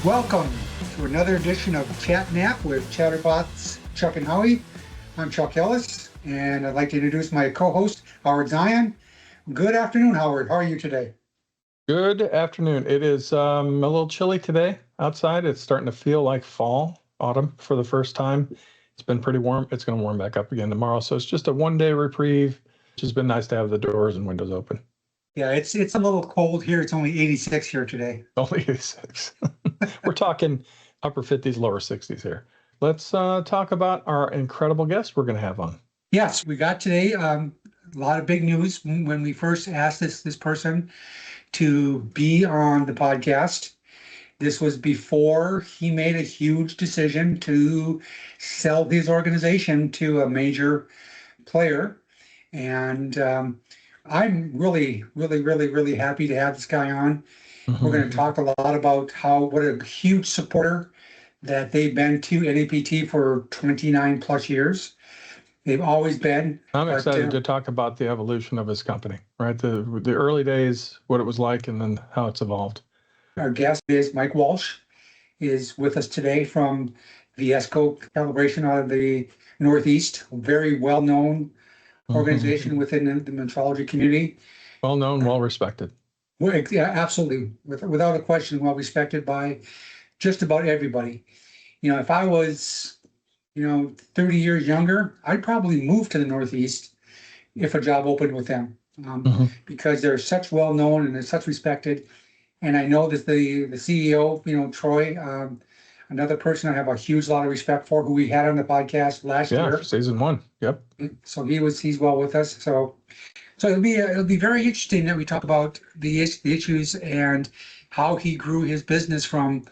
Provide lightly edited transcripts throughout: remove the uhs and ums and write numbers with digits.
Welcome to another edition of Chat Nap with Chatterbots Chuck and Howie. I'm Chuck Ellis, and I'd like to introduce my co-host, Howard Zion. Good afternoon, Howard. How are you today? Good afternoon. It is a little chilly today outside. It's starting to feel like fall, autumn for the first time. It's been pretty warm. It's going to warm back up again tomorrow. So it's just a one-day reprieve, which has been nice to have the doors and windows open. Yeah, it's a little cold here. It's only 86 here today. Only 86. We're talking upper 50s, lower 60s here. Let's talk about our incredible guest we're going to have on. Yes, we got today a lot of big news when we first asked this person to be on the podcast. This was before he made a huge decision to sell his organization to a major player. And I'm really happy to have this guy on. We're going to talk a lot about what a huge supporter that they've been to NAPT for 29 plus years. They've always been. I'm excited to talk about the evolution of his company, right? The early days, what it was like, and then how it's evolved. Our guest is Mike Walsh, is with us today from the Essco Calibration out of the Northeast, a very well-known organization within the metrology community. Well known, well respected. Yeah, absolutely. Without a question, well respected by just about everybody. If I was, 30 years younger, I'd probably move to the Northeast if a job opened with them, because they're such well known and they're such respected. And I know that the CEO, Troy, another person I have a huge lot of respect for, who we had on the podcast last year. Yeah, season 1. Yep. So he's well with us. So it'll be very interesting that we talk about the issues and how he grew his business from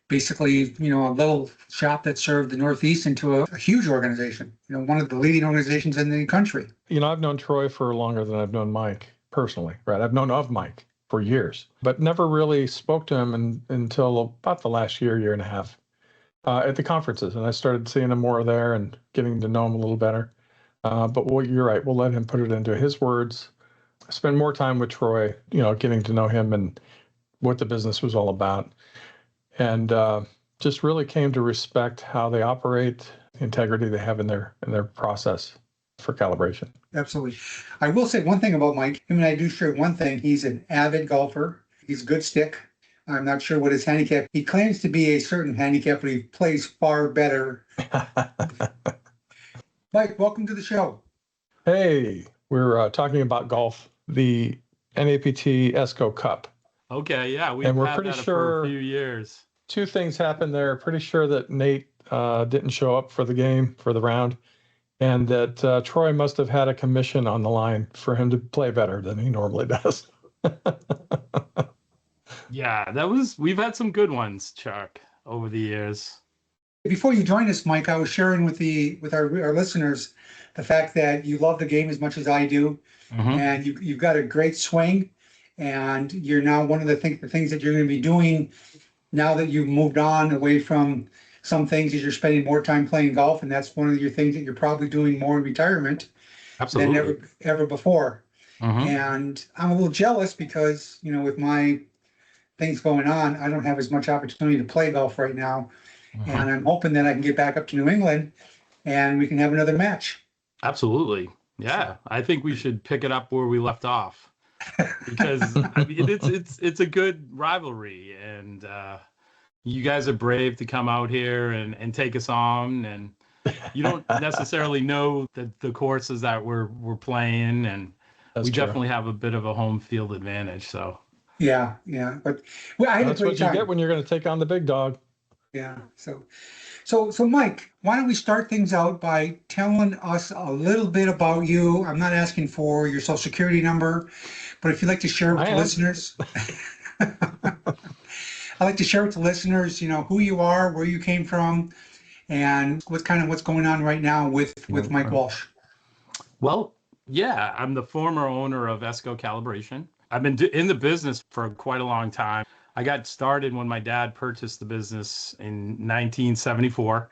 basically, a little shop that served the Northeast into a huge organization, one of the leading organizations in the country. I've known Troy for longer than I've known Mike personally, right? I've known of Mike for years, but never really spoke to him until about the last year and a half at the conferences. And I started seeing him more there and getting to know him a little better. But you're right. We'll let him put it into his words. Spend more time with Troy, getting to know him and what the business was all about. And just really came to respect how they operate, the integrity they have in their process for calibration. Absolutely. I will say one thing about Mike. Him and I do share one thing. He's an avid golfer. He's a good stick. I'm not sure what his handicap. He claims to be a certain handicap, but he plays far better. Mike, welcome to the show. Hey, we're talking about golf, the NAPT Essco Cup. Okay, yeah, we're had pretty that sure for a few years. Two things happened there. Pretty sure that Nate didn't show up for the game, for the round, and that Troy must have had a commission on the line for him to play better than he normally does. Yeah, we've had some good ones, Chuck, over the years. Before you joined us, Mike, I was sharing with our listeners the fact that you love the game as much as I do, and you've got a great swing, and you're now one of the things that you're going to be doing now that you've moved on away from some things is you're spending more time playing golf, and that's one of your things that you're probably doing more in retirement Absolutely. than ever before. And I'm a little jealous because, with my things going on, I don't have as much opportunity to play golf right now. And I'm hoping that I can get back up to New England and we can have another match. Absolutely. Yeah, I think we should pick it up where we left off because it's a good rivalry, and you guys are brave to come out here and take us on, and you don't necessarily know the courses that we're playing, and That's we true. definitely have a bit of a home field advantage. So Yeah. But I had That's a great what you time. get when you're going to take on the big dog. Yeah. So Mike, why don't we start things out by telling us a little bit about you? I'm not asking for your social security number, but if you'd like to share with the listeners, I'd like to share with the listeners, who you are, where you came from, and what's going on right now with Mike Walsh. Well, yeah, I'm the former owner of Essco Calibration. I've been in the business for quite a long time. I got started when my dad purchased the business in 1974.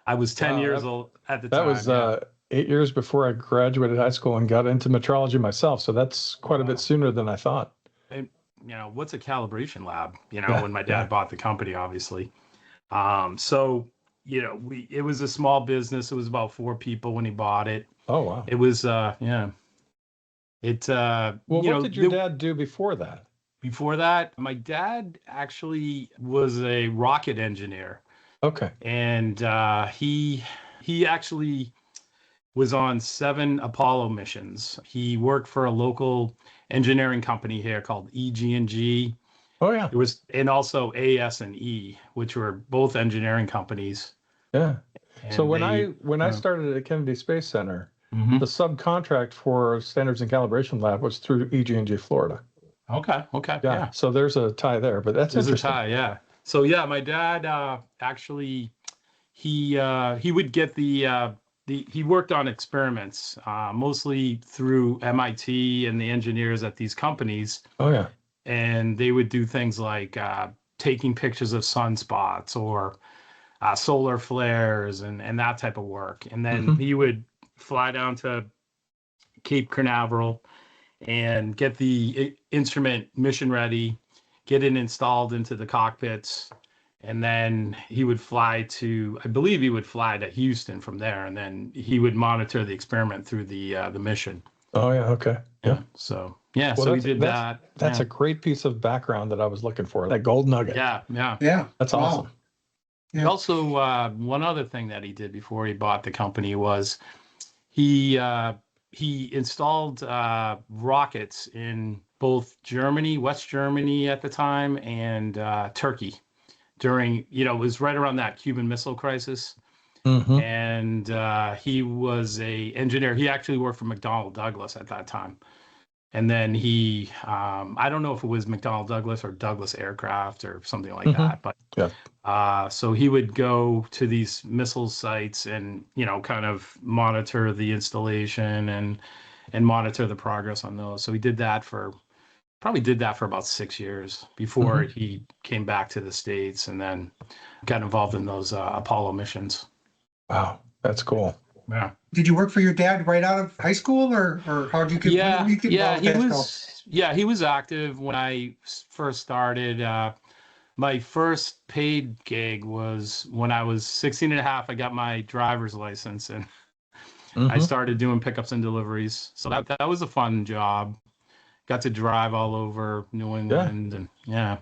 I was 10 years old at the time. That was 8 years before I graduated high school and got into metrology myself. So that's quite a bit sooner than I thought. And what's a calibration lab? Yeah, When my dad yeah. bought the company, obviously. So, it was a small business. It was about 4 people when he bought it. Oh, wow. It was, yeah. It, Well, what did your dad do before that? before that, my dad actually was a rocket engineer, Okay. and he actually was on 7 Apollo missions. He worked for a local engineering company here called EG&G. Oh, yeah. It was, and also AS&E, which were both engineering companies. Yeah. So And when I started at Kennedy Space Center, Mhm. the subcontract for Standards and Calibration Lab was through EG&G Florida. Okay, Yeah. So there's a tie there, but that's there's a interesting. tie, yeah. So yeah, my dad actually he would get he worked on experiments mostly through MIT and the engineers at these companies, Oh, yeah. and they would do things like taking pictures of sunspots or solar flares and that type of work. And then Mhm. he would fly down to Cape Canaveral and get the instrument mission ready, get it installed into the cockpits, and then he would fly to, I believe he would fly to Houston from there, and then he would monitor the experiment through the mission. Oh, yeah. Okay. Yeah. So yeah, Well, so we did that. That's Yeah. a great piece of background that I was looking for. That gold nugget. Yeah, yeah. Yeah. That's Wow. awesome. He Yeah. also one other thing that he did before he bought the company was he installed rockets in both Germany, West Germany at the time, and Turkey during, it was right around that Cuban Missile Crisis. Mhm. And he was a engineer. He actually worked for McDonnell Douglas at that time. And then he, I don't know if it was McDonnell Douglas or Douglas Aircraft or something like Mhm. that, but Yeah. so he would go to these missile sites and, kind of monitor the installation and monitor the progress on those. So he probably did that for about 6 years before Mhm. he came back to the States and then got involved in those Apollo missions. Wow. That's cool. Yeah. Did you work for your dad right out of high school, or how did you get? When did you get Yeah, involved with Essco? he was active when I first started. My first paid gig was when I was 16 and a half. I got my driver's license and I Mhm. started doing pickups and deliveries. So that was a fun job. Got to drive all over New England, and yeah,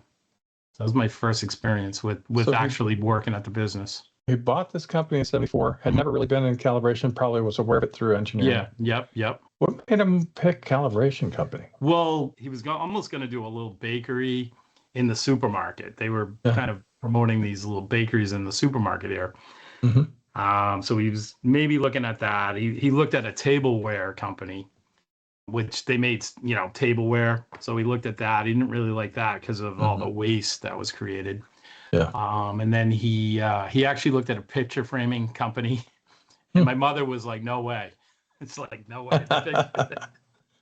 that was my first experience with So actually working at the business. he bought this company in 74, had never really been in calibration, probably was aware of it through engineering. Yeah, yep. What made him pick calibration company? Well, he was almost going to do a little bakery in the supermarket. They were Yeah. kind of promoting these little bakeries in the supermarket here. Mhm. So he was maybe looking at that. He looked at a tableware company, which they made, tableware. So he looked at that. He didn't really like that because of all the waste that was created. Yeah. And then he actually looked at a picture framing company, and my mother was like, "No way!" It's like, "No way!"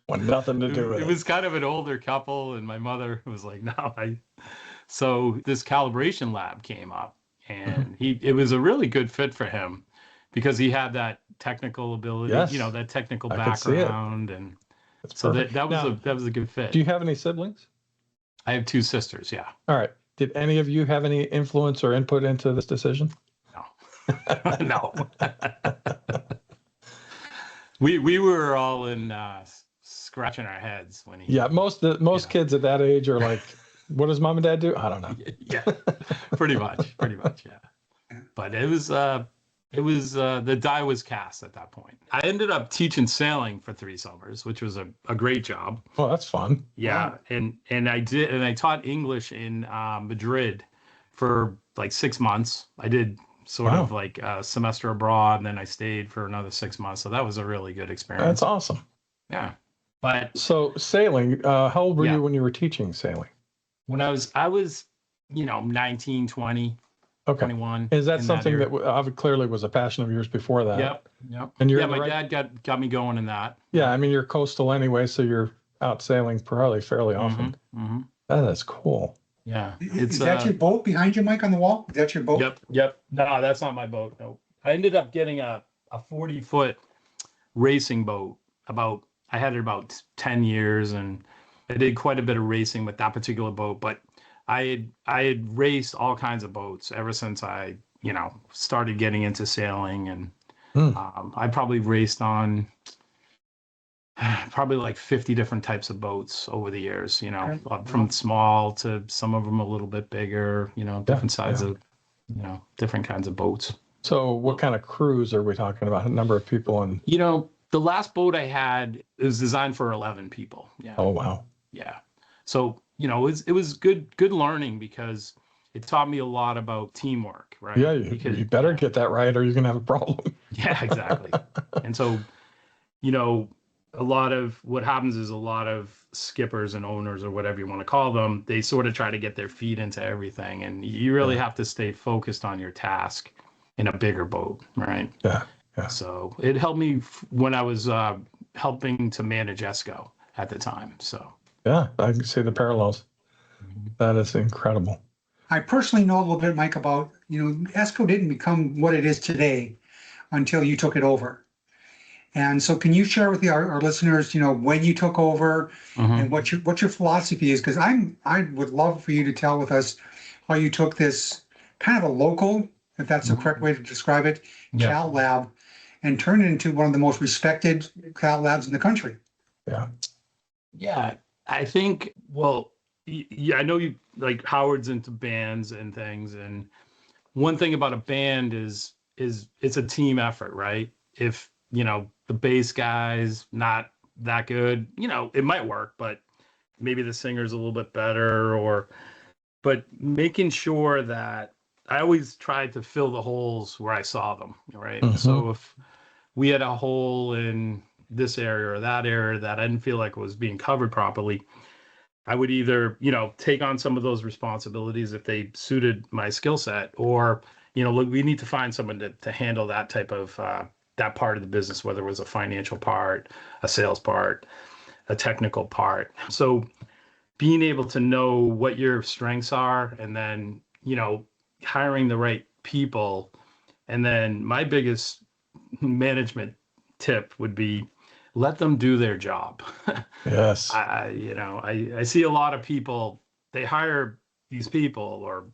Want nothing to do with It it. was kind of an older couple, and my mother was like, "No." So this calibration lab came up, and it was a really good fit for him because he had that technical ability, Yes. that technical I could see it. background, and That's so perfect. that was Now, that was a good fit. do you have any siblings? I have 2 sisters. Yeah. All right. Did any of you have any influence or input into this decision? No. No. We were all in scratching our heads when he. Yeah, most kids at that age are like, "What does mom and dad do?" I don't know. Yeah, pretty much, yeah. But it was the die was cast at that point. I ended up teaching sailing for 3 summers, which was a great job. Oh, that's fun. Yeah, Wow. and I taught English in Madrid for like 6 months. I did sort of like a semester abroad, and then I stayed for another 6 months. So that was a really good experience. That's awesome. Yeah. But so sailing, how old were Yeah. you when you were teaching sailing? when I was 19, 20, Okay. 21. Is that in something area. that clearly was a passion of yours before that? Yep. And you're yeah, in the my right- dad got me going in that. Yeah, I mean, you're coastal anyway, so you're out sailing probably fairly often. Mm-hmm. That is cool. Yeah. Is that your boat behind you, Mike, on the wall? Is that your boat? Yep. No, that's not my boat. No. I ended up getting a 40-foot racing boat. I had it about 10 years, and I did quite a bit of racing with that particular boat, but I had raced all kinds of boats ever since I, started getting into sailing, and I probably raced on probably like 50 different types of boats over the years, from small to some of them a little bit bigger, different sizes of, different kinds of boats. So what kind of cruise are we talking about? A number of people and The last boat I had was designed for 11 people. Yeah. oh wow. Yeah. So, it was good learning, because it taught me a lot about teamwork, right? Yeah, because you better get that right or you're gonna have a problem. Yeah, exactly. And so, a lot of what happens is a lot of skippers and owners, or whatever you want to call them, they sort of try to get their feet into everything, and you really have to stay focused on your task in a bigger boat, right? Yeah. Yeah. So it helped me when I was helping to manage Essco at the time. So yeah, I can see the parallels. That is incredible. I personally know a little bit, Mike, about, Essco didn't become what it is today until you took it over. And so can you share with our listeners, when you took over and what your philosophy is? Because I would love for you to tell with us how you took this kind of a local, if that's the correct way to describe it, cal lab, and turned it into one of the most respected cal labs in the country. Yeah. Yeah, I think, well, yeah, I know you, like, Howard's into bands and things, and one thing about a band is it's a team effort, right? If the bass guy's not that good, it might work, but maybe the singer's a little bit better, but making sure that I always tried to fill the holes where I saw them, right? So if we had a hole in this area or that area that I didn't feel like was being covered properly, I would either, take on some of those responsibilities if they suited my skill set, or, look, we need to find someone to handle that type of, that part of the business, whether it was a financial part, a sales part, a technical part. So being able to know what your strengths are, and then, hiring the right people. And then my biggest management tip would be, let them do their job. Yes. I see a lot of people, they hire these people,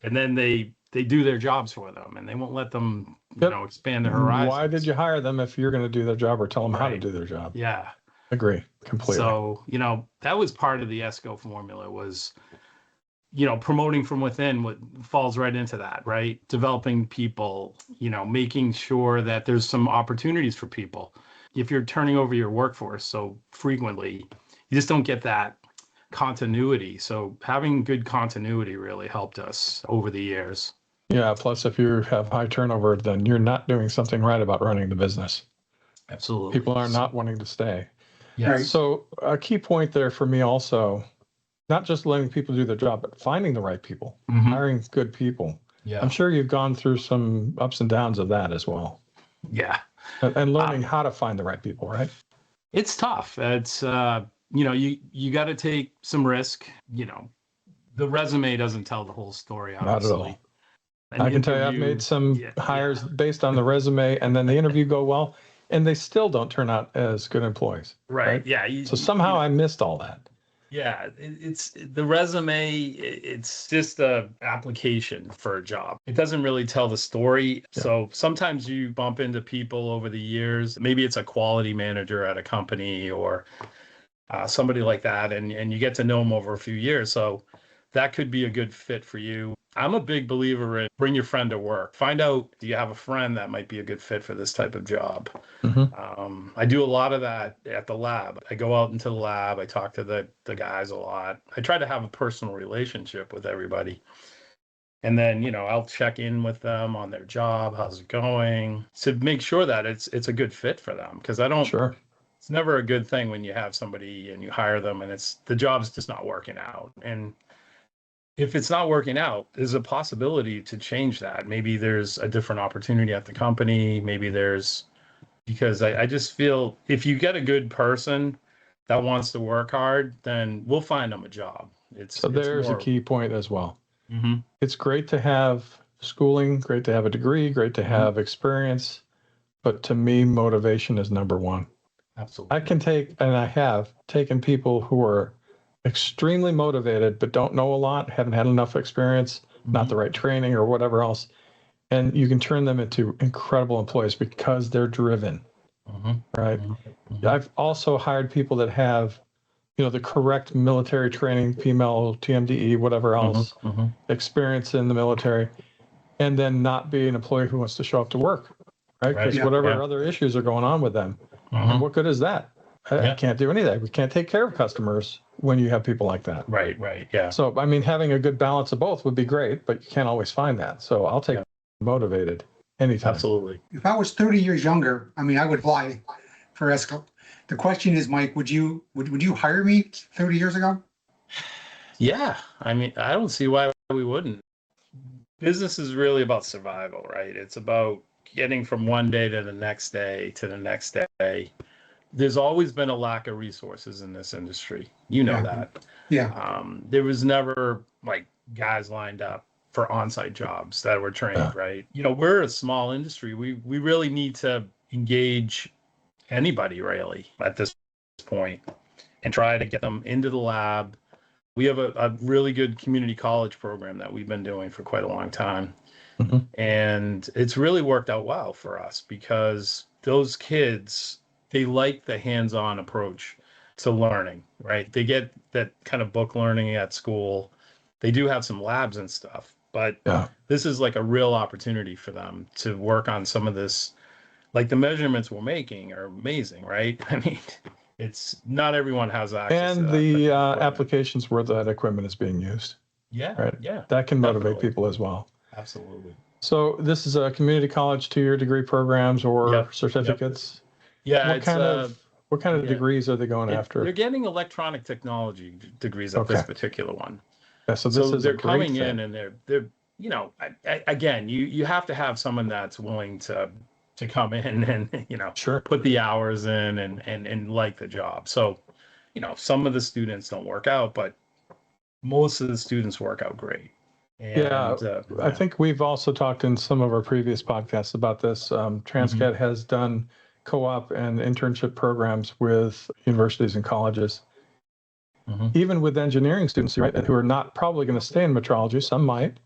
and then they do their jobs for them, and they won't let them, expand their horizons. Why did you hire them if you're going to do their job, or tell them how to do their job? Yeah. Agree completely. So, that was part of the Essco formula, was, promoting from within, what falls right into that, right? Developing people, making sure that there's some opportunities for people. If you're turning over your workforce so frequently, you just don't get that continuity. So having good continuity really helped us over the years. Yeah. Plus, if you have high turnover, then you're not doing something right about running the business. Absolutely. People are not wanting to stay. Yes. Right. So a key point there for me also, not just letting people do their job, but finding the right people, hiring good people. Yeah. I'm sure you've gone through some ups and downs of that as well. Yeah. And learning how to find the right people, right? It's tough. It's, you got to take some risk. The resume doesn't tell the whole story, obviously. Not at all. I can tell you, I've made some hires based on the resume, and then the interview go well, and they still don't turn out as good employees. Right. Yeah. So somehow I missed all that. Yeah, it's the resume. It's just a application for a job. It doesn't really tell the story. Yeah. So sometimes you bump into people over the years. Maybe it's a quality manager at a company, or somebody like that, and you get to know them over a few years. So that could be a good fit for you. I'm a big believer in bring your friend to work. Find out, do you have a friend that might be a good fit for this type of job? I do a lot of that at the lab. I go out into the lab. I talk to the guys a lot. I try to have a personal relationship with everybody. And then, I'll check in with them on their job. How's it going? To make sure that it's a good fit for them. Because it's never a good thing when you have somebody and you hire them and the job's just not working out. And if it's not working out, there's a possibility to change that. Maybe there's a different opportunity at the company. Because I just feel if you get a good person that wants to work hard, then we'll find them a job. There's a key point as well. It's great to have schooling, great to have a degree, great to have experience. But to me, motivation is number one. Absolutely. I have taken people who are extremely motivated, but don't know a lot, haven't had enough experience, not the right training or whatever else. And you can turn them into incredible employees because they're driven, right? I've also hired people that have, the correct military training, female, TMDE, whatever else, experience in the military, and then not be an employee who wants to show up to work, right? Because whatever other issues are going on with them, and what good is that? I can't do any of that. We can't take care of customers when you have people like that. Right. Yeah. So, I mean, having a good balance of both would be great, but you can't always find that. So I'll take motivated anytime. Absolutely. If I was 30 years younger, I mean, I would apply for Essco. The question is, Mike, would you hire me 30 years ago? Yeah. I mean, I don't see why we wouldn't. Business is really about survival, right? It's about getting from one day to the next day to the next day. There's always been a lack of resources in this industry. You know that. Yeah. There was never like guys lined up for on-site jobs that were trained, right? We're a small industry. We really need to engage anybody really at this point and try to get them into the lab. We have a really good community college program that we've been doing for quite a long time. And it's really worked out well for us because those kids, they like the hands-on approach to learning, right? They get that kind of book learning at school. They do have some labs and stuff, but this is like a real opportunity for them to work on some of this. Like the measurements we're making are amazing, right? I mean, it's not everyone has access And to that, the applications where that equipment is being used. Yeah. Right. Yeah. That can motivate people as well. Absolutely. So this is a community college 2-year degree programs or certificates. Yeah. What kind of degrees are they going after? They're getting electronic technology degrees at this particular one. Yeah, so this is they're coming in and they're again, you have to have someone that's willing to come in and put the hours in and like the job. So some of the students don't work out, but most of the students work out great. And, I think we've also talked in some of our previous podcasts about this. Transcat has done co-op and internship programs with universities and colleges, even with engineering students, right, who are not probably going to stay in metrology. Some might.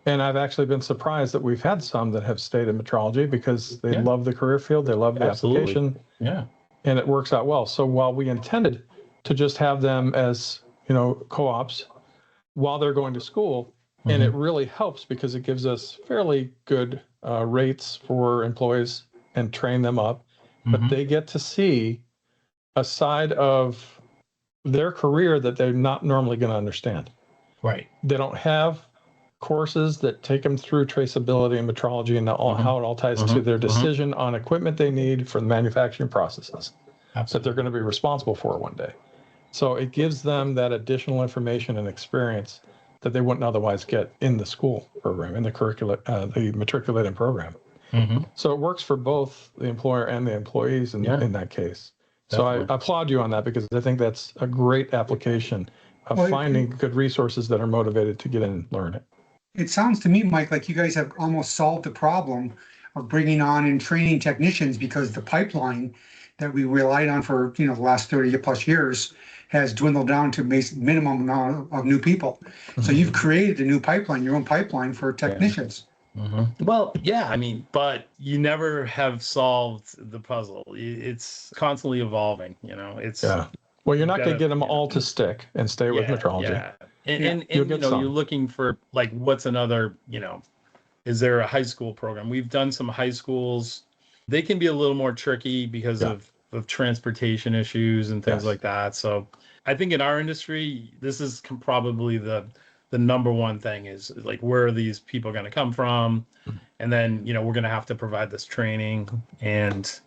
And I've actually been surprised that we've had some that have stayed in metrology because they love the career field, they love the application, and it works out well. So while we intended to just have them as co-ops while they're going to school, and it really helps because it gives us fairly good rates for employees and train them up, but they get to see a side of their career that they're not normally going to understand. Right. They don't have courses that take them through traceability and metrology and how it all ties to their decision on equipment they need for the manufacturing processes that they're going to be responsible for one day. So it gives them that additional information and experience that they wouldn't otherwise get in the school program, in the the matriculated program. So it works for both the employer and the employees in that case. Definitely. So I applaud you on that because I think that's a great application of finding good resources that are motivated to get in and learn it. It sounds to me, Mike, like you guys have almost solved the problem of bringing on and training technicians because the pipeline that we relied on for the last 30 plus years has dwindled down to minimum amount of new people. So you've created a new pipeline, your own pipeline for technicians. Well, I mean, but you never have solved the puzzle. It's constantly evolving, it's well, you're not going to get them all to stick and stay with metrology. And you're looking for like, what's another, is there a high school program? We've done some high schools. They can be a little more tricky because of transportation issues and things like that. So I think in our industry, this is probably the number one thing is like, where are these people going to come from? And then, we're going to have to provide this training and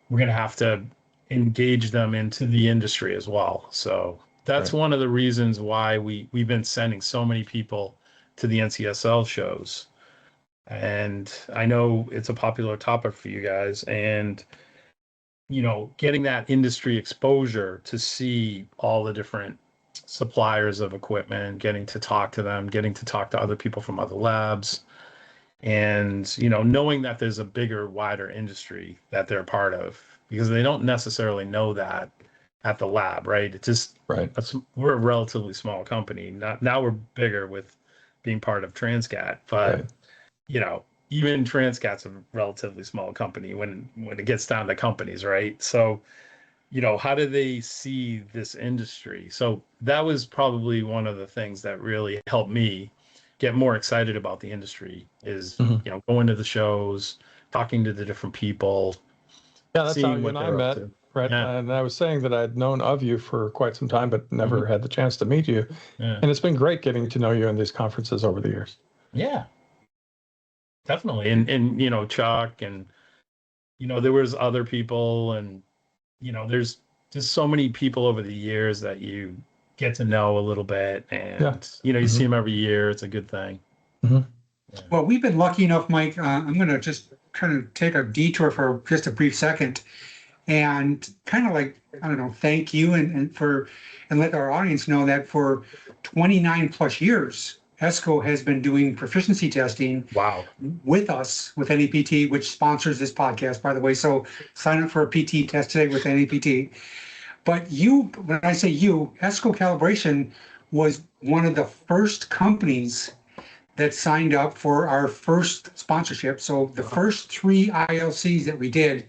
we're going to have to engage them into the industry as well. So that's one of the reasons why we've been sending so many people to the NCSL shows. And I know it's a popular topic for you guys, and getting that industry exposure to see all the different suppliers of equipment, getting to talk to them, getting to talk to other people from other labs, and knowing that there's a bigger, wider industry that they're part of, because they don't necessarily know that at the lab, right? It's just Right. we're a relatively small company. Now we're bigger with being part of Transcat, but Right. you know, even Transcat's a relatively small company when it gets down to companies, right? So, you know, how do they see this industry? So that was probably one of the things that really helped me get more excited about the industry is, Mhm. you know, going to the shows, talking to the different people, Yeah, that's how seeing you what and I they're up met, to. right? Yeah. And I was saying that I'd known of you for quite some time, but never had the chance to meet you. Yeah. And it's been great getting to know you in these conferences over the years. Yeah, definitely. And you know, Chuck and you know, there was other people and you know, there's just so many people over the years that you get to know a little bit and Yeah. you know, you Mhm. see them every year. It's a good thing. Mhm. Yeah. Well, we've been lucky enough, Mike. I'm going to just kind of take a detour for just a brief second and kind of like, I don't know, thank you and let our audience know that for 29 plus years, Essco has been doing proficiency testing Wow. with us with NAPT, which sponsors this podcast, by the way. So sign up for a PT test today with NAPT. But you, when I say you, Essco Calibration was one of the first companies that signed up for our first sponsorship. So the first three ILCs that we did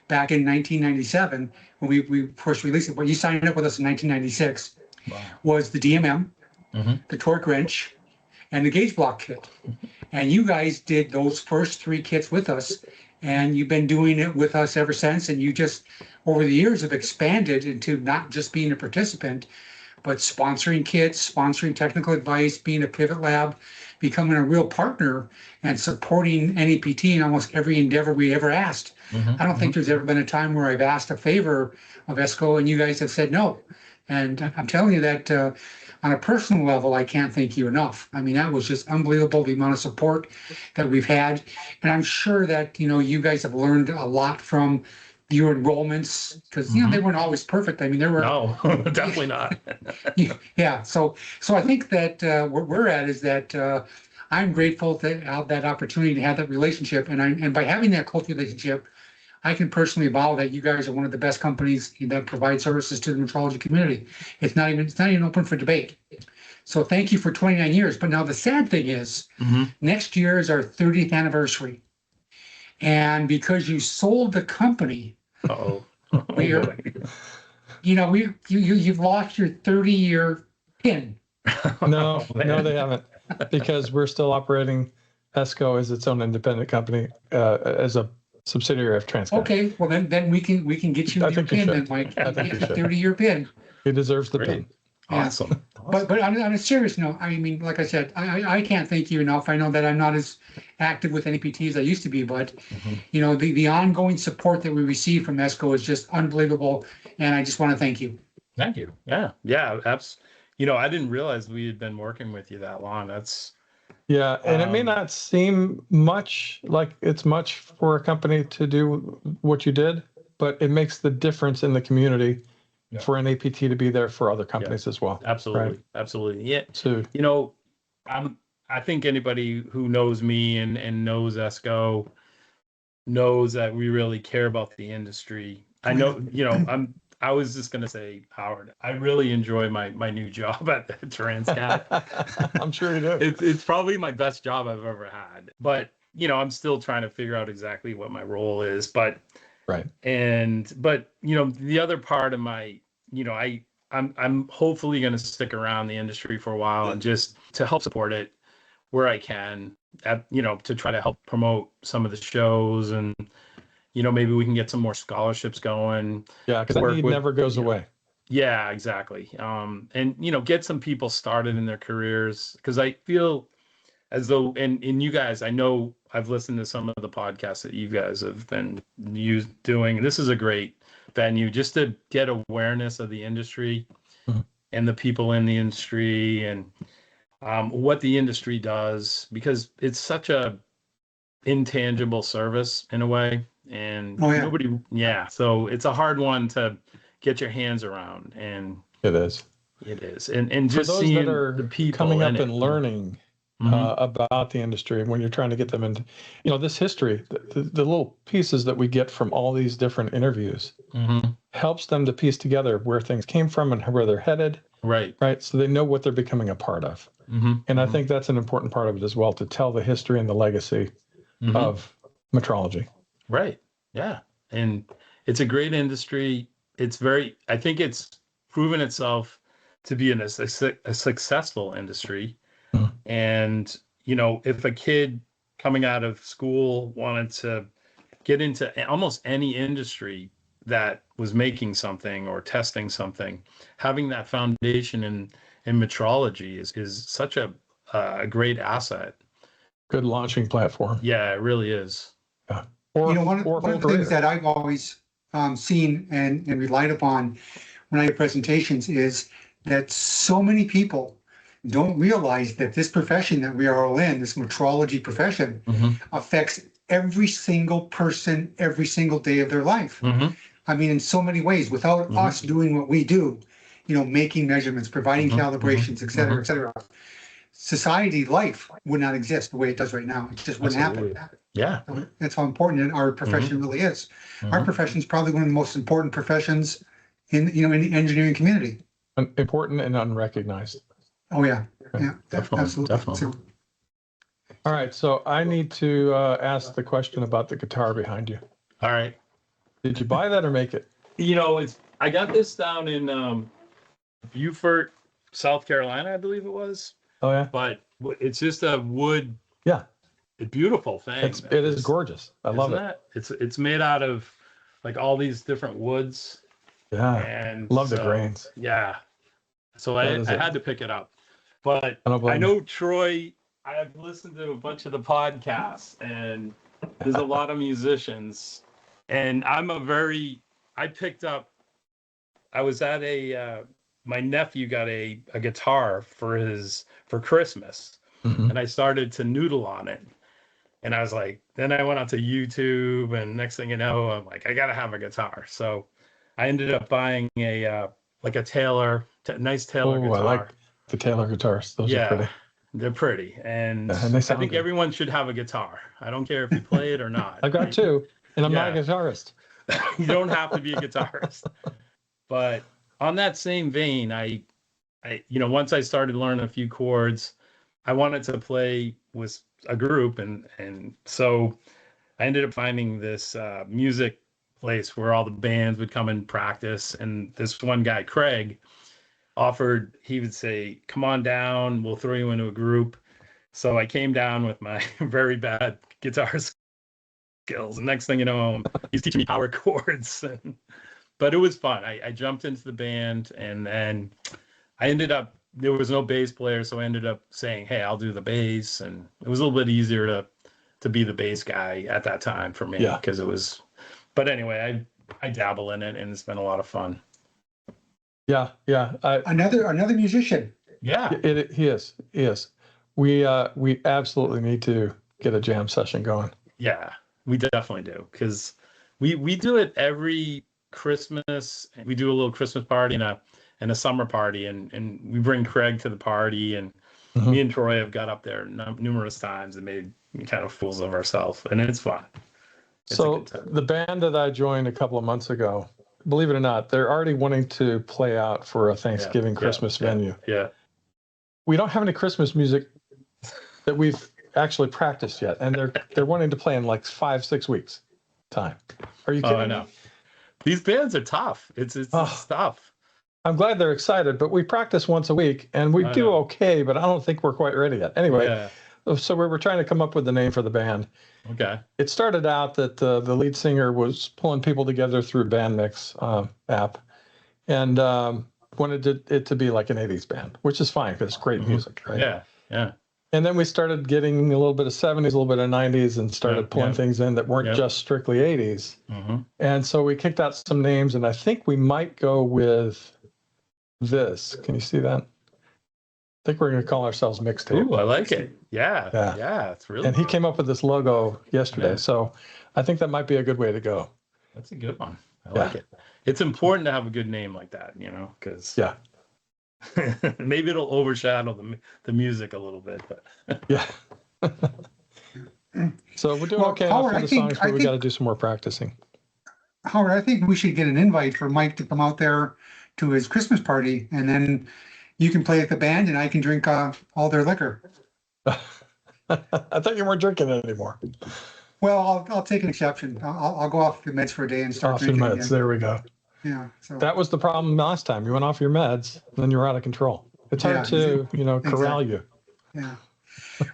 back in 1997, when we first released it, but you signed up with us in 1996, Wow. was the DMM, Mhm. the torque wrench, and the gauge block kit. And you guys did those first three kits with us, and you've been doing it with us ever since. And you just, over the years, have expanded into not just being a participant, but sponsoring kits, sponsoring technical advice, being a pivot lab, becoming a real partner and supporting NAPT in almost every endeavor we ever asked. I don't think there's ever been a time where I've asked a favor of Essco and you guys have said no. And I'm telling you that on a personal level, I can't thank you enough. I mean, that was just unbelievable, the amount of support that we've had. And I'm sure that, you know, you guys have learned a lot from your enrollments because, you know, they weren't always perfect. I mean, there were No, definitely not. yeah, so I think that where we're at is that I'm grateful to have that opportunity to have that relationship, and by having that close relationship, I can personally vow that you guys are one of the best companies that provide services to the metrology community. It's not even open for debate. So thank you for 29 years. But now the sad thing is, next year is our 30th anniversary, and because you sold the company, Uh-oh. we are, you know, you've lost your 30-year pin. No, no, they haven't, because we're still operating Essco as its own independent company, as a subsidiary of Transcat. Okay, well then we can get you I your think you pin then, should. Mike. I think you should. 30-year pin. He deserves the Great. pin. Yeah. Awesome. But on a serious note, I mean, like I said, I can't thank you enough. I know that I'm not as active with NAPT as I used to be, but you know, the ongoing support that we receive from Essco is just unbelievable, and I just want to thank you. Thank you. Yeah. Yeah. You know, I didn't realize we had been working with you that long. That's Yeah, and it may Um, not seem much like it's much for a company to do what you did, but it makes the difference in the community Yeah. for an APT to be there for other companies as well. absolutely. Right. Absolutely. Yeah. So You know, I think anybody who knows me and knows Esco knows that we really care about the industry. I know, you know, I was just gonna say, Howard, I really enjoy my new job at Transcat. I'm sure you do. It's probably my best job I've ever had. But, you know, I'm still trying to figure out exactly what my role is. But Right. but you know, the other part of my, you know, I'm hopefully gonna stick around the industry for a while and just to help support it where I can, you know, to try to help promote some of the shows and, you know, maybe we can get some more scholarships going. Yeah, because that Work need with- never goes away. Yeah, exactly. And, you know, get some people started in their careers because I feel as though, and you guys, I know I've listened to some of the podcasts that you guys have been doing. This is a great venue just to get awareness of the industry and the people in the industry and what the industry does, because it's such a intangible service in a way. And so it's a hard one to get your hands around, and It is. it is. And For just those seeing that are the people coming up in and it. learning about the industry, when you're trying to get them into, you know, this history, the little pieces that we get from all these different interviews helps them to piece together where things came from and where they're headed, Right. right? So they know what they're becoming a part of. And I think that's an important part of it as well, to tell the history and the legacy of metrology. Right. Yeah. And it's a great industry. I think it's proven itself to be a successful industry. And, if a kid coming out of school wanted to get into almost any industry that was making something or testing something, having that foundation in metrology is such a great asset. Good launching platform. Yeah, it really is. Yeah. One of the things that I've always seen and relied upon when I do presentations is that so many people don't realize that this profession that we are all in, this metrology profession, affects every single person every single day of their life. I mean, in so many ways, without us doing what we do, making measurements, providing calibrations, et cetera, society, life would not exist the way it does right now. It just wouldn't happen. Yeah. So that's how important our profession really is. Our profession is probably one of the most important professions in the engineering community. Important and unrecognized. Oh yeah, Definitely, absolutely. definitely. So, All right, so I need to ask the question about the guitar behind you. All right. Did you buy that or make it? I got this down in Beaufort, South Carolina, I believe it was. Oh yeah. But it's just a wood. Yeah. A beautiful thing. It is gorgeous. I love it. It's made out of like all these different woods. Yeah. And love the grains. Yeah. So I had to pick it up. But I know Troy, I've listened to a bunch of the podcasts, and there's a lot of musicians. And I was at my nephew got a guitar for Christmas, and I started to noodle on it. And I was like, then I went out to YouTube, and next thing you know, I'm like, I gotta have a guitar. So I ended up buying a Taylor, nice Taylor guitar. I like the Taylor guitars. Those are pretty. They're pretty, and they sound I think good. everyone should have a guitar. I don't care if you play it or not. I've got two, and I'm not a guitarist. You don't have to be a guitarist. But on that same vein, I once I started learning a few chords, I wanted to play with a group, and so I ended up finding this music place where all the bands would come and practice. And this one guy, Craig, he would say, come on down, we'll throw you into a group. So I came down with my very bad guitar skills. And next thing you know, he's teaching me power chords. But it was fun. I jumped into the band, and then I ended up, there was no bass player. So I ended up saying, hey, I'll do the bass. And it was a little bit easier to be the bass guy at that time for me. Because it was, but anyway, I dabble in it, and it's been a lot of fun. Yeah. another musician. Yeah, he is. We absolutely need to get a jam session going. Yeah, we definitely do, because we do it every Christmas. We do a little Christmas party and a summer party, and we bring Craig to the party, and me and Troy have got up there numerous times and made kind of fools of ourselves, and it's fun. So the band that I joined a couple of months ago, believe it or not, they're already wanting to play out for a Thanksgiving Christmas venue. Yeah. We don't have any Christmas music that we've actually practiced yet, and they're wanting to play in like 5-6 weeks time. Are you kidding? I know. These bands are tough. It's tough. I'm glad they're excited, but we practice once a week, and we do okay, but I don't think we're quite ready yet. Anyway, so we were trying to come up with the name for the band. Okay. It started out that the lead singer was pulling people together through BandMix app, and wanted it to be like an 80s band, which is fine because it's great music, right? Yeah. And then we started getting a little bit of 70s, a little bit of 90s, and started pulling things in that weren't just strictly 80s. And so we kicked out some names, and I think we might go with this. Can you see that? I think we're going to call ourselves Mixtape. Ooh, I like it. Yeah, it's really. And he came up with this logo yesterday, so I think that might be a good way to go. That's a good one. I like it. It's important to have a good name like that, because maybe it'll overshadow the music a little bit, but yeah. So we're doing okay Howard, enough for the songs, but we got to do some more practicing. Howard, I think we should get an invite for Mike to come out there to his Christmas party, and then you can play at the band and I can drink all their liquor. I thought you weren't drinking it anymore. Well, I'll take an exception. I'll go off the meds for a day and start Off your drinking meds. again. There we go. Yeah. So That was the problem last time. You went off your meds, then you were out of control. It's hard to, corral you. yeah.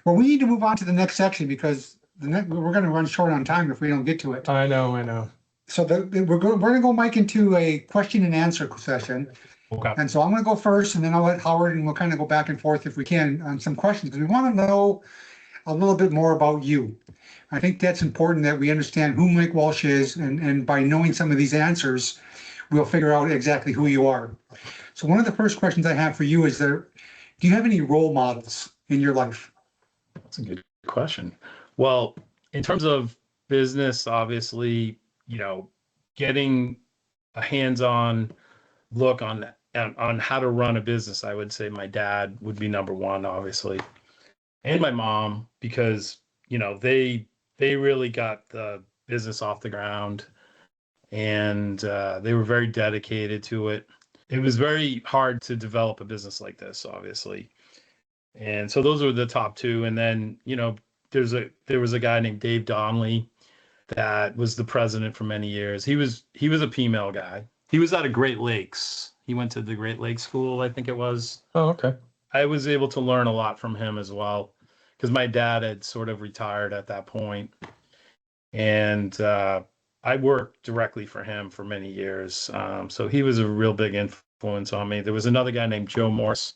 Well, we need to move on to the next section because we're going to run short on time if we don't get to it. I know. So we're going to go, Mike, into a question and answer session. Okay. And so I'm going to go first, and then I'll let Howard, and we'll kind of go back and forth if we can on some questions. Because we want to know a little bit more about you. I think that's important that we understand who Mike Walsh is, and by knowing some of these answers, we'll figure out exactly who you are. So one of the first questions I have for you is do you have any role models in your life? That's a good question. Well, in terms of business, obviously, getting a hands-on look on how to run a business, I would say my dad would be number one, obviously, and my mom, because they really got the business off the ground, and they were very dedicated to it. It was very hard to develop a business like this, obviously, and so those were the top two. And then there was a guy named Dave Donnelly that was the president for many years. He was a female guy. He was out of Great Lakes. He went to the Great Lakes School, I think it was. Oh, okay. I was able to learn a lot from him as well, because my dad had sort of retired at that point. And I worked directly for him for many years. So he was a real big influence on me. There was another guy named Joe Morse.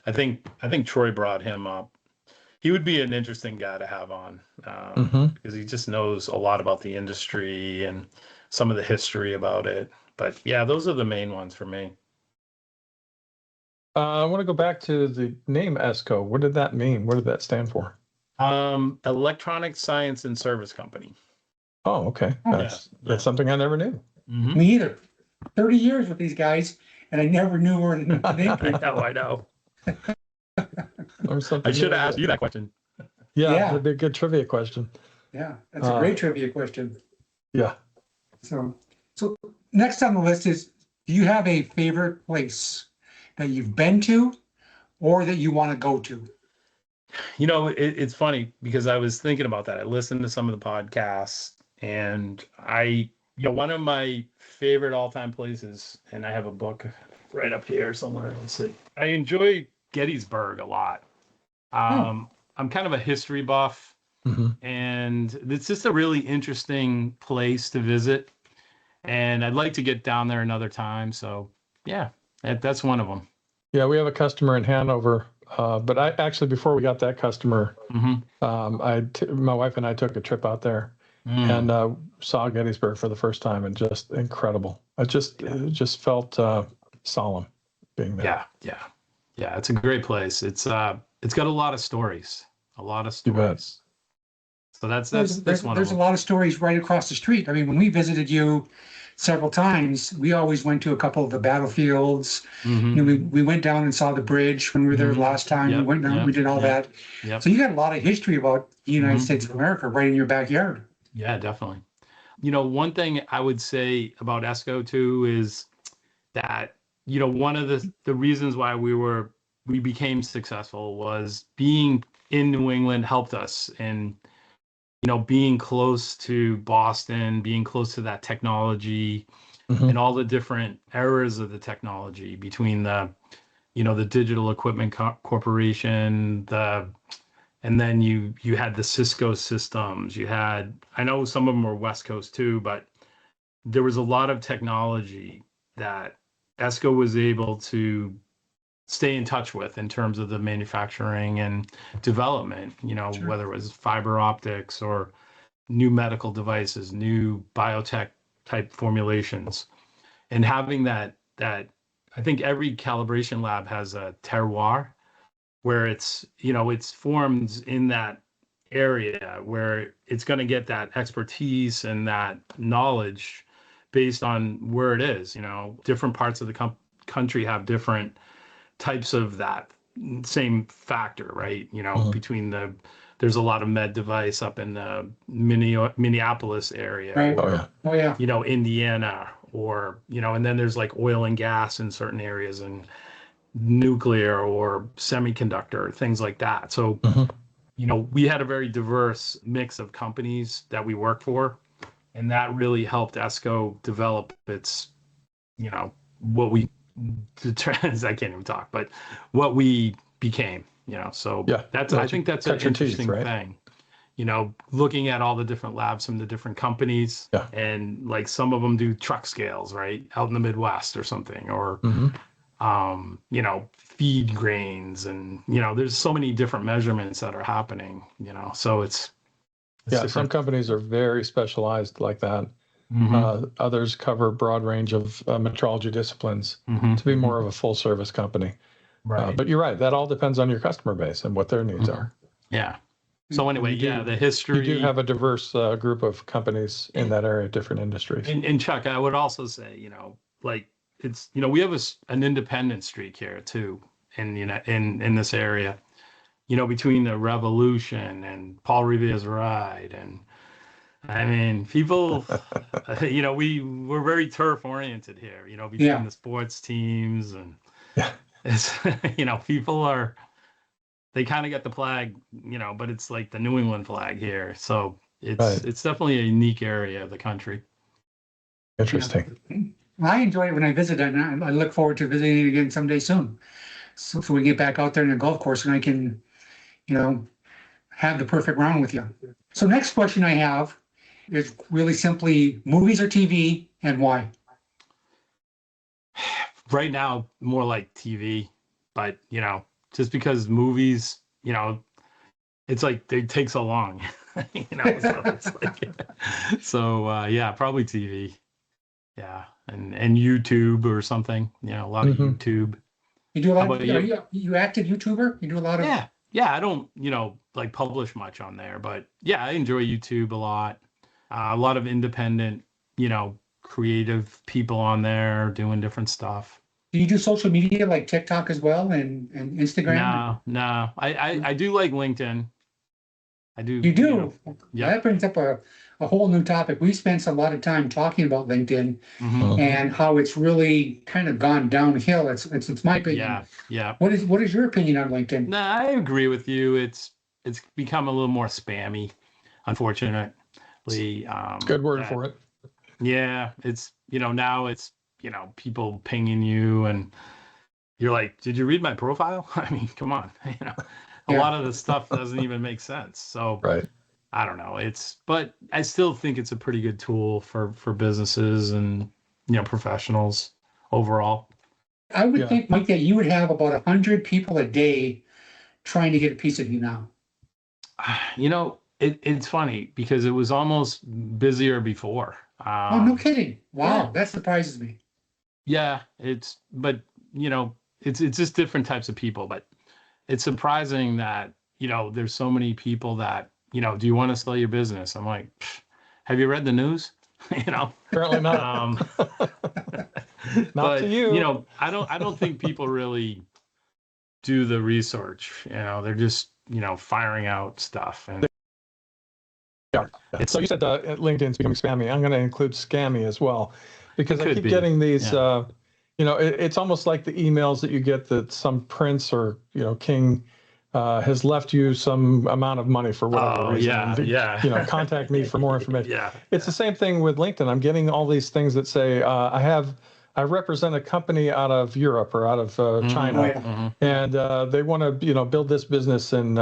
I think Troy brought him up. He would be an interesting guy to have on, because he just knows a lot about the industry and some of the history about it. But yeah, those are the main ones for me. I want to go back to the name Essco. What did that mean? What did that stand for? Electronic Science and Service Company. Oh, okay. That's something I never knew. Mm-hmm. Me either. 30 years with these guys, and I never knew where the name came from. I know. I should have asked you that question. Yeah, Yeah. that'd be a good trivia question. Yeah, that's a great trivia question. Yeah. So next on the list is, do you have a favorite place that you've been to or that you want to go to? It's funny because I was thinking about that. I listened to some of the podcasts, and one of my favorite all-time places, and I have a book right up here somewhere. Let's see. I enjoy Gettysburg a lot. I'm kind of a history buff, and it's just a really interesting place to visit. And I'd like to get down there another time. So yeah, that's one of them. Yeah, we have a customer in Hanover, but I actually, before we got that customer, my wife and I took a trip out there and saw Gettysburg for the first time, and just incredible. It just felt solemn being there. Yeah. It's a great place. It's got a lot of stories. You bet. So that's There's one. a lot of stories right across the street. I mean, when we visited you several times, we always went to a couple of the battlefields. We went down and saw the bridge when we were there last time. We went down, we did all that. Yep. So you got a lot of history about the United States of America right in your backyard. Yeah, definitely. One thing I would say about Essco too is that, one of the reasons why we became successful was being in New England helped us, and being close to Boston, being close to that technology, and all the different eras of the technology between the Digital Equipment Corporation, and then you had the Cisco systems. I know some of them were West Coast too, but there was a lot of technology that Essco was able to stay in touch with in terms of the manufacturing and development, whether it was fiber optics or new medical devices, new biotech type formulations. And having that I think every calibration lab has a terroir where it's formed in that area where it's going to get that expertise and that knowledge based on where it is. Different parts of the country have different types of that same factor, right? Mhm. Between there's a lot of med device up in the Minneapolis area, Right. Oh, or yeah. Oh, yeah. Indiana, or and then there's like oil and gas in certain areas, and nuclear or semiconductor, things like that. So Mhm. we had a very diverse mix of companies that we worked for, and that really helped Essco develop its, what we, the trends, I can't even talk, but what we became, so Yeah. I think that's an Cut your teeth, interesting right? thing, looking at all the different labs from the different companies, Yeah. and like some of them do truck scales, right, out in the Midwest or something, or, Mhm. feed grains, and, there's so many different measurements that are happening, so it's Yeah, some different. companies are very specialized like that. Mhm. Others cover a broad range of metrology disciplines Mhm. to be more of a full service company. Right. But you're right, that all depends on your customer base and what their needs Mhm. are. Yeah. So anyway, You do- the You history. do have a diverse group of companies in that area, different industries. And Chuck, I would also say, like it's, we have an independent streak here too, in this area, between the Revolution and Paul Revere's Ride, and I mean, people, we're very turf oriented here, between Yeah. the sports teams, and Yeah. it's, people are, they kind of get the flag, but it's like the New England flag here. So Right. it's definitely a unique area of the country. Interesting. I enjoy it when I visit, and I look forward to visiting it again someday soon. So we get back out there in the golf course and I can, have the perfect round with you. So next question I have is really simply movies or TV and why? Right now, more like TV, but just because movies, it's like they take so long, so it's like, yeah, probably TV. Yeah, and YouTube or something, a lot of Mhm. YouTube. You do a How lot about of, are you? you active YouTuber? You do a lot of, Yeah, I don't, like publish much on there, but yeah, I enjoy YouTube a lot. A lot of independent, creative people on there doing different stuff. do you do social media like TikTok as well and Instagram? No, I do like LinkedIn. I do, You do. yep. That brings up a whole new topic. We spent a lot of time talking about LinkedIn Mhm. and how it's really kind of gone downhill. It's my opinion. Yeah. What is your opinion on LinkedIn? No, I agree with you. It's become a little more spammy, unfortunately. Good word for it. Yeah, it's now it's people pinging you, and you're like, did you read my profile? I mean, come on, a Yeah. lot of the stuff doesn't even make sense. So Right. I don't know. But I still think it's a pretty good tool for businesses and professionals overall. I would Yeah. think, Mike, that you would have about 100 people a day trying to get a piece of you now. It's funny because it was almost busier before. Oh, no kidding. Wow, Yeah. that surprises me. Yeah, but it's just different types of people. But it's surprising that there's so many people that do you want to sell your business? I'm like, have you read the news? Apparently not. Not But to you. I don't think people really do the research. They're just firing out stuff, and Yeah. So you said LinkedIn's becoming spammy. I'm going to include scammy as well, because It I could keep be. getting these. Yeah. It's almost like the emails that you get that some prince or king has left you some amount of money for whatever reason. And, contact me for more information. Yeah. It's the same thing with LinkedIn. I'm getting all these things that say I represent a company out of Europe or out of China, Oh, yeah. Mhm. and they want to build this business in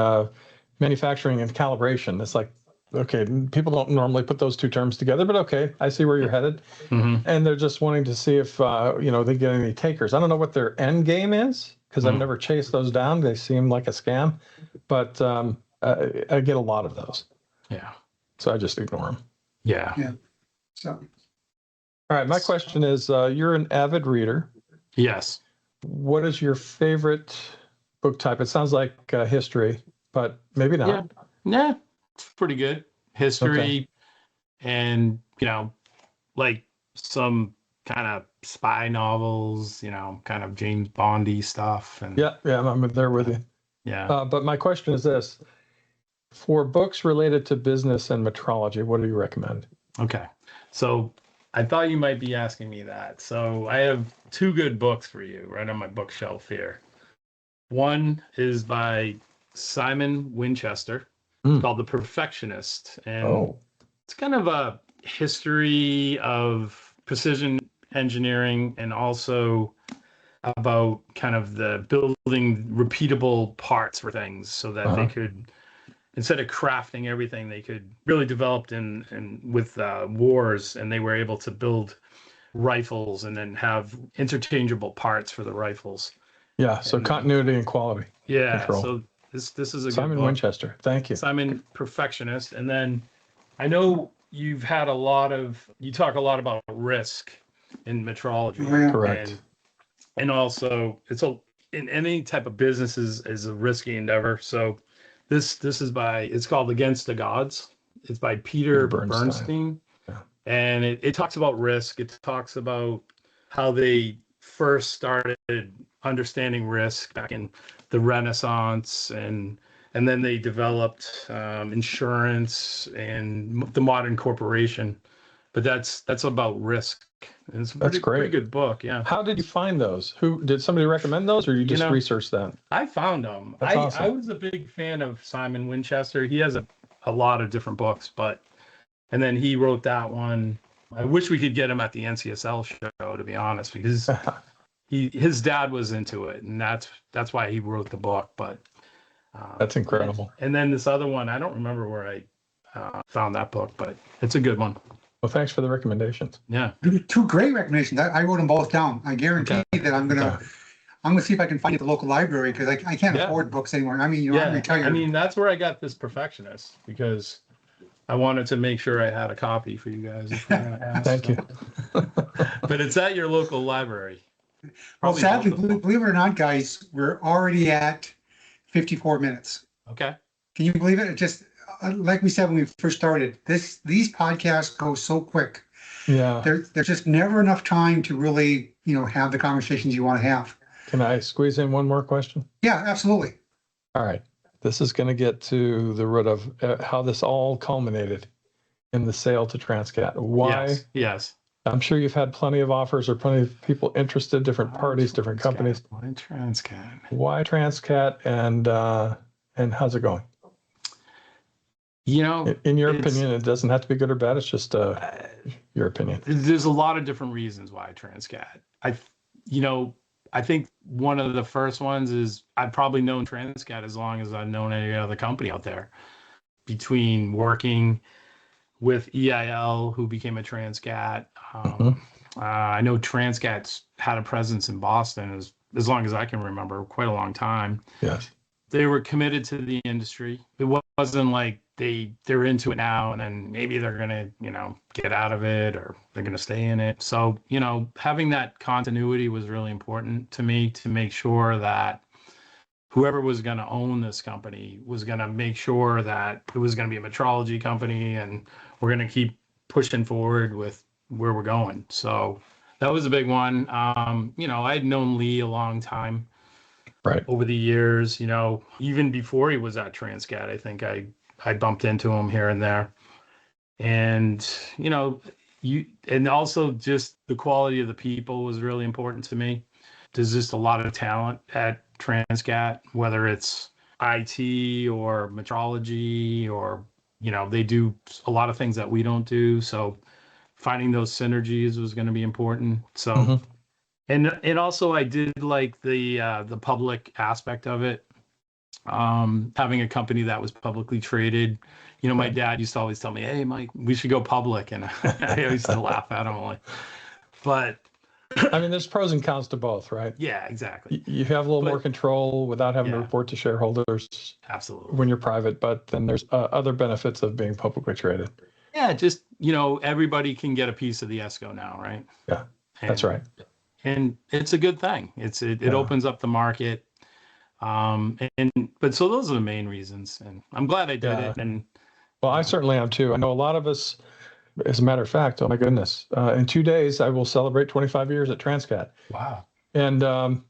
manufacturing and calibration. It's like, okay, people don't normally put those two terms together, but okay, I see where you're headed. Mhm. And they're just wanting to see if they get any takers. I don't know what their end game is because I've Mm. never chased those down. They seem like a scam, but I get a lot of those, Yeah. so I just ignore them. Yeah. Yeah. So All right, my question is: you're an avid reader. Yes. What is your favorite book type? It sounds like history, but maybe not. Yeah. Yeah. It's pretty good. History, and like some kind of spy novels, kind of James Bondy stuff. And Yeah, I'm there with you. yeah. But my question is this: for books related to business and metrology, what do you recommend? Okay. So I thought you might be asking me that. So I have two good books for you right on my bookshelf here. One is by Simon Winchester called The Perfectionist. And it's kind of a history of precision engineering and also about kind of the building repeatable parts for things so that they could, instead of crafting everything, they could really develop in with wars, and they were able to build rifles and then have interchangeable parts for the rifles. Yeah, so continuity and quality. Yeah, control. so this is a Simon good book. Winchester. Thank you. Simon Perfectionist. And then I know you talk a lot about risk in metrology. Oh, yeah. Correct. And also in any type of business is a risky endeavor. So this is it's called Against the Gods. It's by Peter Bernstein. Yeah. And it talks about risk. It talks about how they first started understanding risk back in the Renaissance, and then they developed insurance and the modern corporation. But that's about risk. And it's That's great. Pretty good book. Yeah. How did you find those? Who did somebody recommend those, or you just researched them? I found them. That's awesome. I was a big fan of Simon Winchester. He has a lot of different books, and then he wrote that one. I wish we could get him at the NCSL show, to be honest, because his dad was into it, and that's why he wrote the book. But that's incredible. And then this other one, I don't remember where I found that book, but it's a good one. Well, thanks for the recommendations. Yeah, Two great recommendations. I wrote them both down. I guarantee that I'm gonna see if I can find it at the local library, because I can't afford books anymore. I mean, I'm retired. I mean, that's where I got this Perfectionist, because I wanted to make sure I had a copy for you guys. If you're gonna ask. Thank you. But it's at your local library. Well, Probably sadly, both of them. believe it or not, guys, we're already at 54 minutes. Okay. Can you believe it? It just, like we said when we first started, these podcasts go so quick. Yeah. There's just never enough time to really, have the conversations you want to have. Can I squeeze in one more question? Yeah, absolutely. All right. This is going to get to the root of how this all culminated in the sale to Transcat. Why? Yes. I'm sure you've had plenty of offers or plenty of people interested, different parties, different companies. Why Transcat? Why Transcat, and how's it going? In your opinion, it doesn't have to be good or bad. It's just your opinion. There's a lot of different reasons why Transcat. I think one of the first ones is I've probably known Transcat as long as I've known any other company out there. Between working with EIL, who became a Transcat, I know Transcat's had a presence in Boston as long as I can remember, quite a long time. Yes. They were committed to the industry. It wasn't like they're into it now and then maybe they're gonna get out of it, or they're gonna stay in it. So having that continuity was really important to me, to make sure that whoever was going to own this company was going to make sure that it was going to be a metrology company, and we're going to keep pushing forward with where we're going. So that was a big one. I had known Lee a long time. Right. Over the years, even before he was at Transcat, I think I bumped into him here and there. And, and also just the quality of the people was really important to me. There's just a lot of talent at Transcat, whether it's IT or metrology, or, they do a lot of things that we don't do. So finding those synergies was going to be important. So, and also I did like the public aspect of it. Having a company that was publicly traded. My dad used to always tell me, "Hey, Mike, we should go public," and I used to laugh at him. But I mean, there's pros and cons to both, right? Yeah, exactly. You have a little more control without having to report to shareholders. Absolutely. When you're private, but then there's other benefits of being publicly traded. Yeah, just everybody can get a piece of the Essco now, right? Yeah, that's right. And it's a good thing. It opens up the market. But so those are the main reasons, and I'm glad I did it. And well, I certainly am too. I know a lot of us as a matter of fact, oh my goodness, in 2 days, I will celebrate 25 years at Transcat. Wow. And a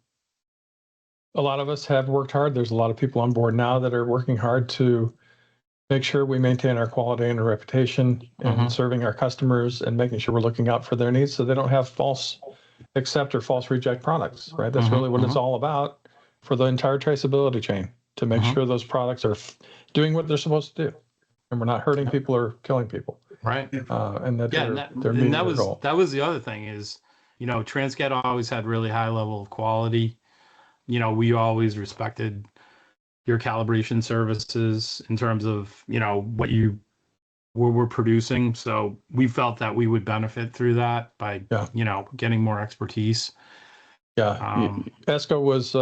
lot of us have worked hard. There's a lot of people on board now that are working hard to make sure we maintain our quality and our reputation and serving our customers and making sure we're looking out for their needs so they don't have false accept or false reject products, right? That's really what it's all about for the entire traceability chain, to make sure those products are doing what they're supposed to do and we're not hurting people or killing people. Right. And that they're and meeting that their was goal. that was the other thing is, Transcat always had really high level of quality. We always respected your calibration services in terms of, what you were producing. So we felt that we would benefit through that by, getting more expertise. Yeah. Essco was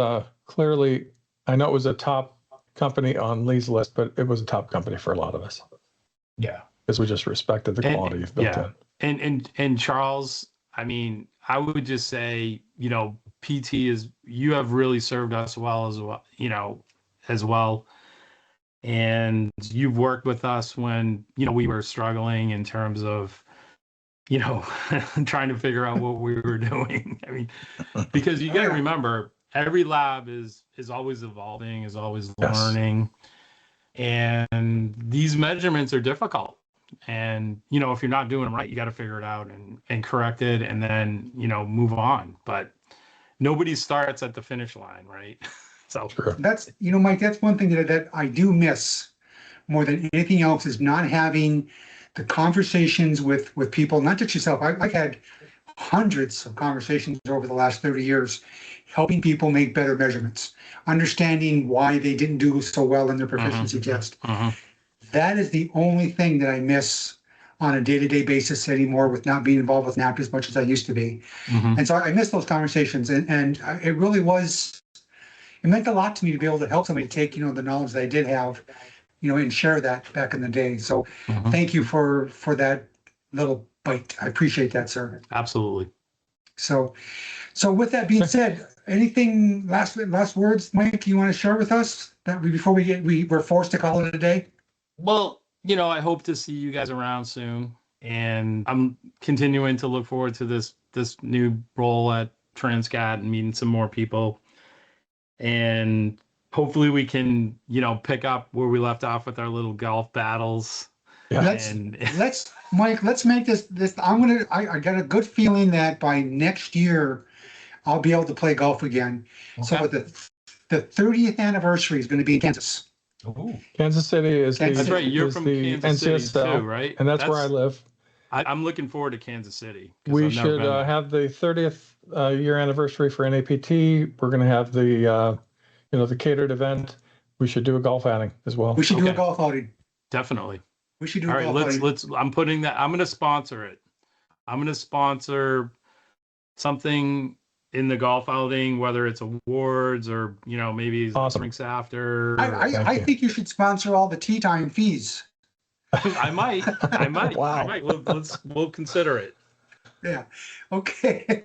clearly, I know it was a top company on Lee's list, but it was a top company for a lot of us. Yeah. Because we just respected the quality you've built in. And Charles, I mean, I would just say, PT you have really served us as well. And you've worked with us when, we were struggling in terms of, trying to figure out what we were doing. I mean, because you got to remember, every lab is always evolving, is always learning. And these measurements are difficult. And, if you're not doing them right, you got to figure it out and correct it and then, move on. But nobody starts at the finish line, right? So that's, Mike, that's one thing that I do miss more than anything else, is not having the conversations with people, not just yourself. I've had hundreds of conversations over the last 30 years, helping people make better measurements, understanding why they didn't do so well in their proficiency test. That is the only thing that I miss on a day-to-day basis anymore, with not being involved with NAPT as much as I used to be. And so I miss those conversations, and it really was, it meant a lot to me to be able to help somebody take, the knowledge that I did have, and share that back in the day. So thank you for that little bite. I appreciate that, sir. Absolutely. So with that being said, anything last words, Mike, you want to share with us that before we're forced to call it a day? Well, I hope to see you guys around soon, and I'm continuing to look forward to this new role at Transcat and meeting some more people, and hopefully we can, pick up where we left off with our little golf battles. Yeah. Mike, let's make this. I got a good feeling that by next year, I'll be able to play golf again. Okay. So the 30th anniversary is going to be in Kansas. Ooh. Kansas City is that's right. You're from Kansas City too, right? And that's where I live. I'm looking forward to Kansas City. We should have the 30th year anniversary for NAPT. We're going to have the the catered event. We should do a golf outing as well. We should do a golf outing. Definitely. We should do a golf outing. Let's. I'm putting that. I'm going to sponsor it. I'm going to sponsor something in the golf outing, whether it's awards or maybe drinks after. I think you should sponsor all the tea time fees. I might. Wow. I might. We'll consider it. Yeah. Okay.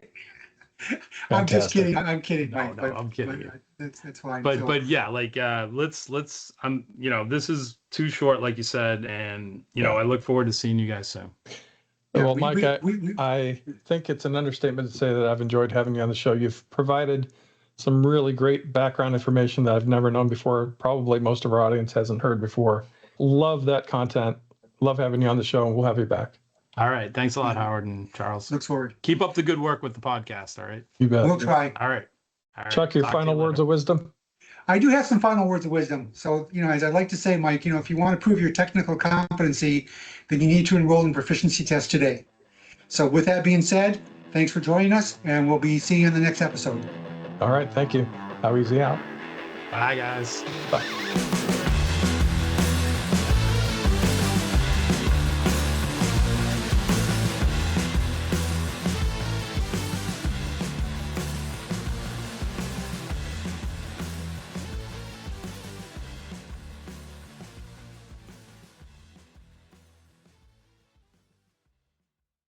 I'm just kidding. I'm kidding. No, I'm kidding. That's fine. But yeah, let's. This is too short, like you said, and I look forward to seeing you guys soon. Yeah, well, Mike, I think it's an understatement to say that I've enjoyed having you on the show. You've provided some really great background information that I've never known before. Probably most of our audience hasn't heard before. Love that content. Love having you on the show, and we'll have you back. All right. Thanks a lot, Howard and Charles. Look forward. Keep up the good work with the podcast. All right. You bet. We'll try. All right. Chuck, your final words of wisdom? I do have some final words of wisdom. So, as I like to say, Mike, if you want to prove your technical competency, then you need to enroll in proficiency tests today. So with that being said, thanks for joining us, and we'll be seeing you in the next episode. All right. Thank you. Howie's out. Bye, guys. Bye.